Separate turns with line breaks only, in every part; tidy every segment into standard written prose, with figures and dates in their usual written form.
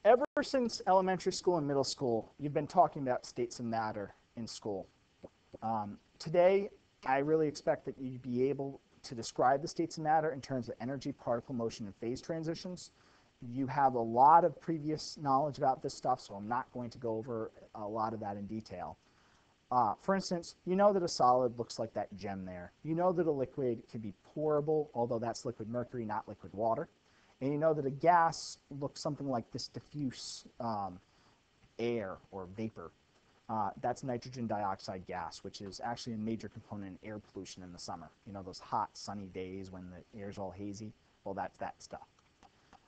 Ever since elementary school and middle school, you've been talking about states of matter in school. Today, I really expect that you'd be able to describe the states of matter in terms of energy, particle motion, and phase transitions. You have a lot of previous knowledge about this stuff, so I'm not going to go over a lot of that in detail. For instance, you know that a solid looks like that gem there. You know that a liquid can be pourable, although that's liquid mercury, not liquid water. And you know that a gas looks something like this diffuse air or vapor. That's nitrogen dioxide gas, which is actually a major component in air pollution in the summer. You know, those hot, sunny days when the air's all hazy? Well, that's that stuff.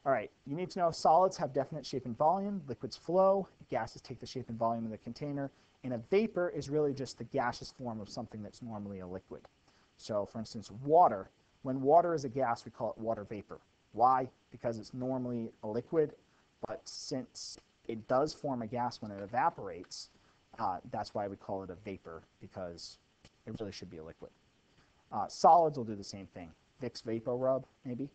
All right, you need to know solids have definite shape and volume, liquids flow, gases take the shape and volume of the container, and a vapor is really just the gaseous form of something that's normally a liquid. So, for instance, water, when water is a gas, we call it water vapor. Why? Because it's normally a liquid, but since it does form a gas when it evaporates, that's why we call it a vapor, because it really should be a liquid. Solids will do the same thing. Vicks VapoRub, maybe.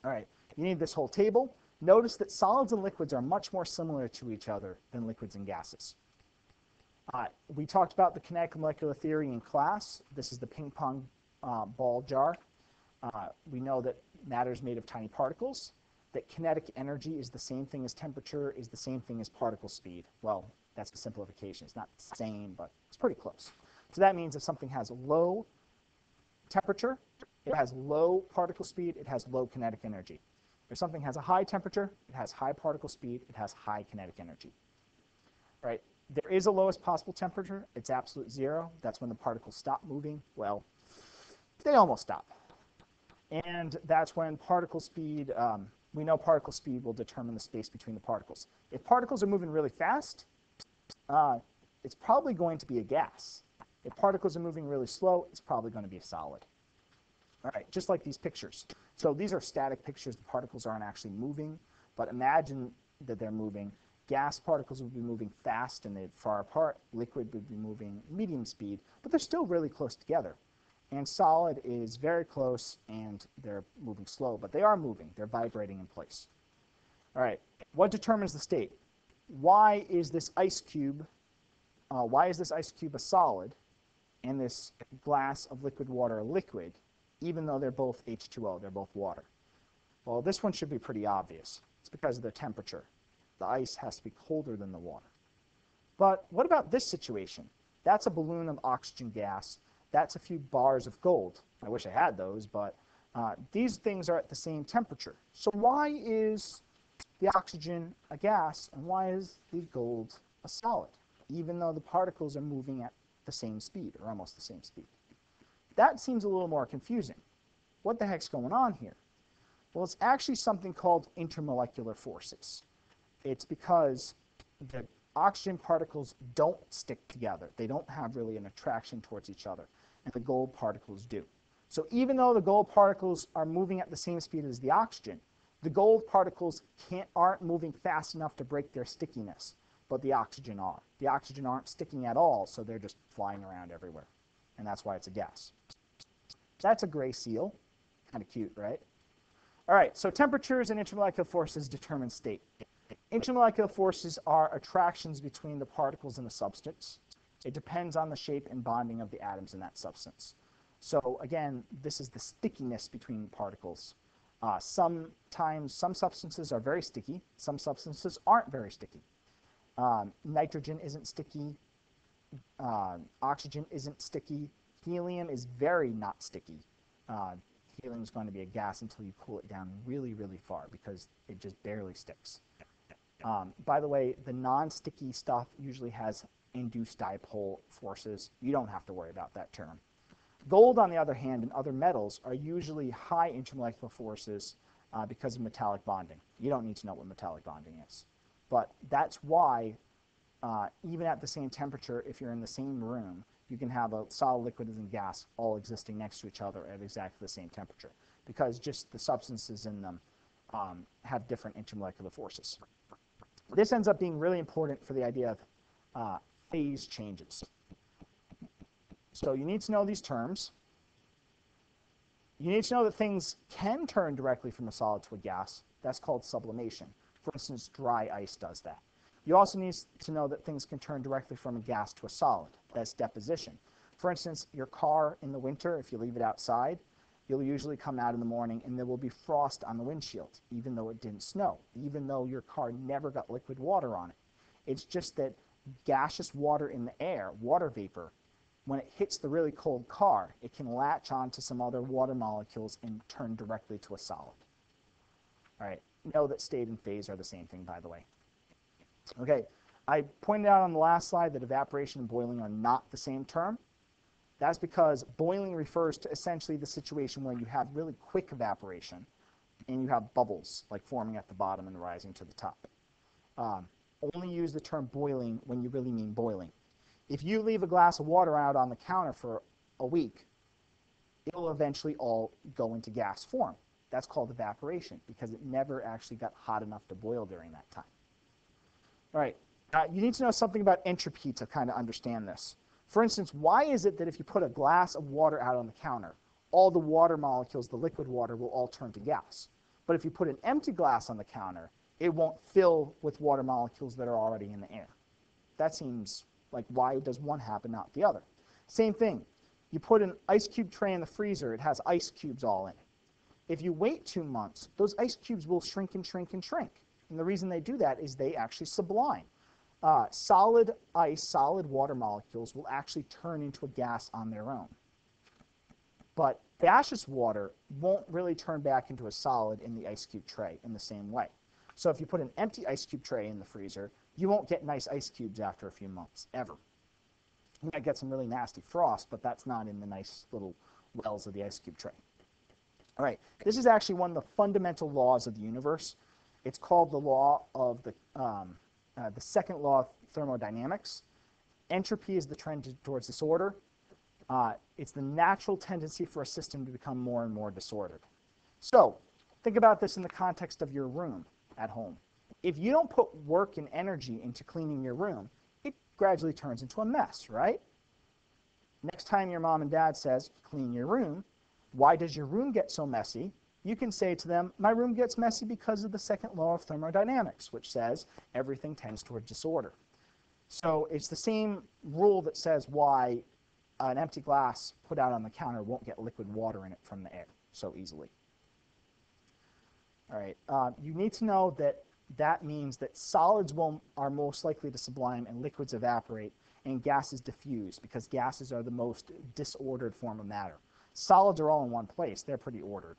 All right, you need this whole table. Notice that solids and liquids are much more similar to each other than liquids and gases. We talked about the kinetic molecular theory in class. This is the ping pong ball jar. We know that matter is made of tiny particles, that kinetic energy is the same thing as temperature, is the same thing as particle speed. Well, that's a simplification. It's not the same, but it's pretty close. So that means if something has low temperature, it has low particle speed, it has low kinetic energy. If something has a high temperature, it has high particle speed, it has high kinetic energy. Right? There is a lowest possible temperature. It's absolute zero. That's when the particles stop moving. Well, they almost stop. And that's when particle speed, we know particle speed will determine the space between the particles. If particles are moving really fast, it's probably going to be a gas. If particles are moving really slow, it's probably going to be a solid. All right, just like these pictures. So these are static pictures. The particles aren't actually moving, but imagine that they're moving. Gas particles would be moving fast and they're far apart. Liquid would be moving medium speed, but they're still really close together. And solid is very close and they're moving slow, but they are moving. They're vibrating in place. All right, what determines the state? Why is this ice cube a solid and this glass of liquid water a liquid, even though they're both H2O, they're both water? Well, this one should be pretty obvious. It's because of the temperature. The ice has to be colder than the water. But what about this situation? That's a balloon of oxygen gas. That's a few bars of gold. I wish I had those, but these things are at the same temperature. So why is the oxygen a gas and why is the gold a solid, even though the particles are moving at the same speed or almost the same speed? That seems a little more confusing. What the heck's going on here? Well, it's actually something called intermolecular forces. It's because the oxygen particles don't stick together. They don't have really an attraction towards each other, and the gold particles do. So even though the gold particles are moving at the same speed as the oxygen, the gold particles aren't moving fast enough to break their stickiness, but the oxygen are. The oxygen aren't sticking at all, so they're just flying around everywhere, and that's why it's a gas. That's a gray seal. Kind of cute, right? All right, so temperatures and intermolecular forces determine state. Intermolecular forces are attractions between the particles in a substance. It depends on the shape and bonding of the atoms in that substance. So again, this is the stickiness between particles. Sometimes some substances are very sticky. Some substances aren't very sticky. Nitrogen isn't sticky. Oxygen isn't sticky. Helium is very not sticky. Helium is going to be a gas until you cool it down really, really far because it just barely sticks. By the way, the non-sticky stuff usually has induced dipole forces. You don't have to worry about that term. Gold, on the other hand, and other metals are usually high intermolecular forces because of metallic bonding. You don't need to know what metallic bonding is. But that's why, even at the same temperature, if you're in the same room, you can have a solid, liquid, and gas all existing next to each other at exactly the same temperature because just the substances in them have different intermolecular forces. This ends up being really important for the idea of phase changes. So you need to know these terms. You need to know that things can turn directly from a solid to a gas. That's called sublimation. For instance, dry ice does that. You also need to know that things can turn directly from a gas to a solid. That's deposition. For instance, your car in the winter, if you leave it outside, you'll usually come out in the morning and there will be frost on the windshield, even though it didn't snow, even though your car never got liquid water on it. It's just that gaseous water in the air, water vapor, when it hits the really cold car, it can latch onto some other water molecules and turn directly to a solid. All right, know that state and phase are the same thing, by the way. Okay, I pointed out on the last slide that evaporation and boiling are not the same term. That's because boiling refers to essentially the situation where you have really quick evaporation and you have bubbles like forming at the bottom and rising to the top. Only use the term boiling when you really mean boiling. If you leave a glass of water out on the counter for a week, it'll eventually all go into gas form. That's called evaporation because it never actually got hot enough to boil during that time. All right, you need to know something about entropy to kind of understand this. For instance, why is it that if you put a glass of water out on the counter, all the water molecules, the liquid water, will all turn to gas? But if you put an empty glass on the counter, it won't fill with water molecules that are already in the air. That seems like why does one happen, not the other? Same thing. You put an ice cube tray in the freezer, it has ice cubes all in it. If you wait 2 months, those ice cubes will shrink and shrink and shrink. And the reason they do that is they actually sublime. Solid ice, solid water molecules will actually turn into a gas on their own. But gaseous water won't really turn back into a solid in the ice cube tray in the same way. So if you put an empty ice cube tray in the freezer, you won't get nice ice cubes after a few months, ever. You might get some really nasty frost, but that's not in the nice little wells of the ice cube tray. All right, this is actually one of the fundamental laws of the universe. It's called the law of the second law of thermodynamics. Entropy is the trend towards disorder. It's the natural tendency for a system to become more and more disordered. So think about this in the context of your room at home. If you don't put work and energy into cleaning your room, it gradually turns into a mess, right? Next time your mom and dad says, clean your room, why does your room get so messy? You can say to them, my room gets messy because of the second law of thermodynamics, which says everything tends toward disorder. So it's the same rule that says why an empty glass put out on the counter won't get liquid water in it from the air so easily. All right, you need to know that that means that solids are most likely to sublime and liquids evaporate and gases diffuse because gases are the most disordered form of matter. Solids are all in one place. They're pretty ordered.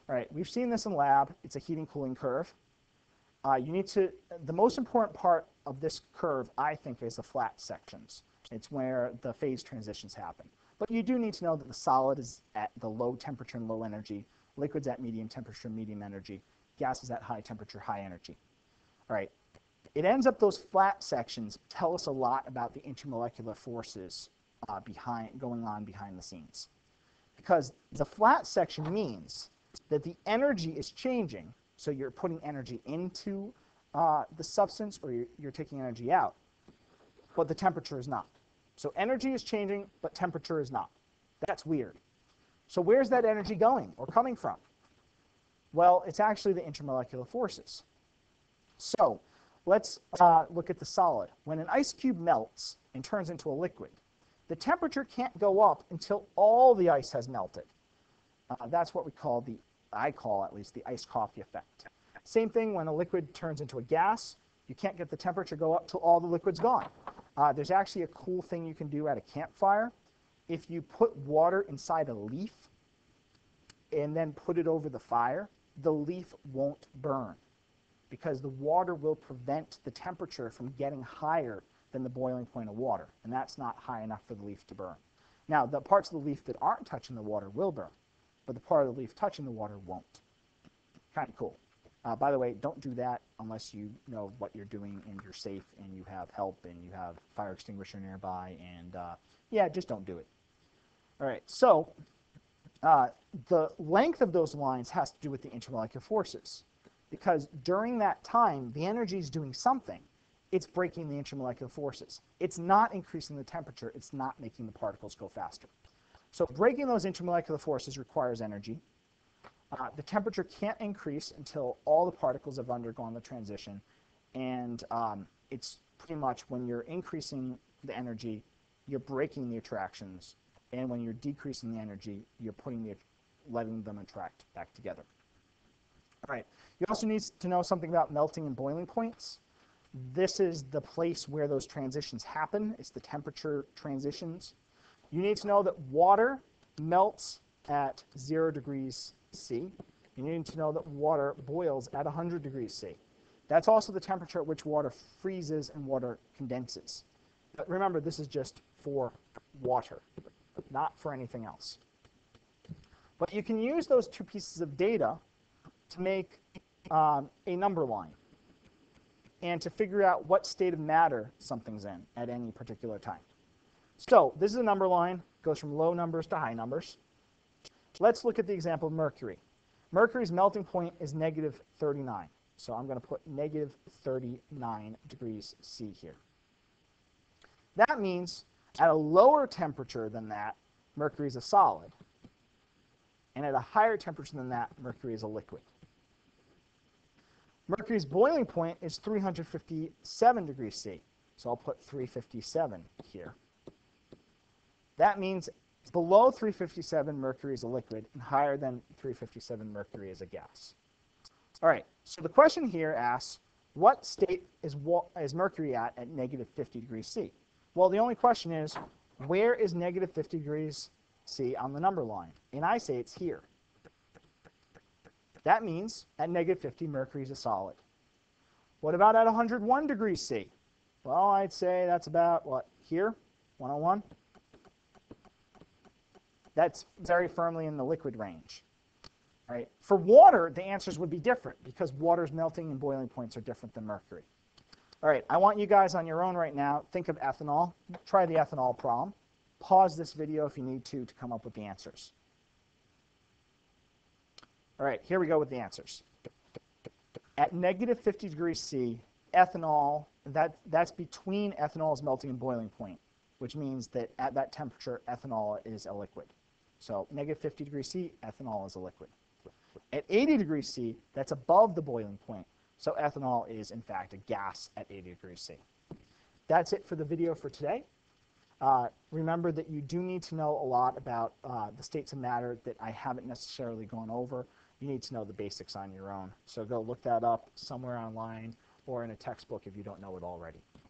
All right, we've seen this in lab. It's a heating cooling curve. The most important part of this curve, I think, is the flat sections. It's where the phase transitions happen. But you do need to know that the solid is at the low temperature and low energy, liquids at medium temperature, medium energy, gases at high temperature, high energy. All right, it ends up those flat sections tell us a lot about the intermolecular forces going on behind the scenes. Because the flat section means that the energy is changing, so you're putting energy into the substance or you're taking energy out, but the temperature is not. So energy is changing, but temperature is not. That's weird. So where's that energy going or coming from? Well, it's actually the intermolecular forces. So let's look at the solid. When an ice cube melts and turns into a liquid, the temperature can't go up until all the ice has melted. That's what I call at least the iced coffee effect. Same thing when a liquid turns into a gas. You can't get the temperature go up till all the liquid's gone. There's actually a cool thing you can do at a campfire. If you put water inside a leaf and then put it over the fire, the leaf won't burn because the water will prevent the temperature from getting higher than the boiling point of water, and that's not high enough for the leaf to burn. Now, the parts of the leaf that aren't touching the water will burn, but the part of the leaf touching the water won't. Kind of cool. By the way, don't do that unless you know what you're doing and you're safe and you have help and you have fire extinguisher nearby, and yeah, just don't do it. All right, so the length of those lines has to do with the intermolecular forces, because during that time, the energy is doing something. It's breaking the intermolecular forces. It's not increasing the temperature. It's not making the particles go faster. So breaking those intermolecular forces requires energy. The temperature can't increase until all the particles have undergone the transition, and it's pretty much when you're increasing the energy, you're breaking the attractions, and when you're decreasing the energy, you're letting them attract back together. All right. You also need to know something about melting and boiling points. This is the place where those transitions happen. It's the temperature transitions. You need to know that water melts at 0 degrees C. You need to know that water boils at 100 degrees C. That's also the temperature at which water freezes and water condenses. But remember, this is just for water, not for anything else. But you can use those two pieces of data to make a number line and to figure out what state of matter something's in at any particular time. So this is a number line, goes from low numbers to high numbers. Let's look at the example of mercury. Mercury's melting point is negative 39. So I'm going to put negative 39 degrees C here. That means at a lower temperature than that, mercury is a solid. And at a higher temperature than that, mercury is a liquid. Mercury's boiling point is 357 degrees C. So I'll put 357 here. That means below 357, mercury is a liquid, and higher than 357, mercury is a gas. All right, so the question here asks, what state is mercury at negative 50 degrees C? Well, the only question is, where is negative 50 degrees C on the number line? And I say it's here. That means at negative 50, mercury is a solid. What about at 101 degrees C? Well, I'd say that's about, what, here, 101? That's very firmly in the liquid range. Right? For water, the answers would be different because water's melting and boiling points are different than mercury. All right, I want you guys on your own right now, think of ethanol. Try the ethanol problem. Pause this video if you need to come up with the answers. All right, here we go with the answers. At negative 50 degrees C, ethanol, that's between ethanol's melting and boiling point, which means that at that temperature, ethanol is a liquid. So negative 50 degrees C, ethanol is a liquid. At 80 degrees C, that's above the boiling point. So ethanol is, in fact, a gas at 80 degrees C. That's it for the video for today. Remember that you do need to know a lot about the states of matter that I haven't necessarily gone over. You need to know the basics on your own. So go look that up somewhere online or in a textbook if you don't know it already.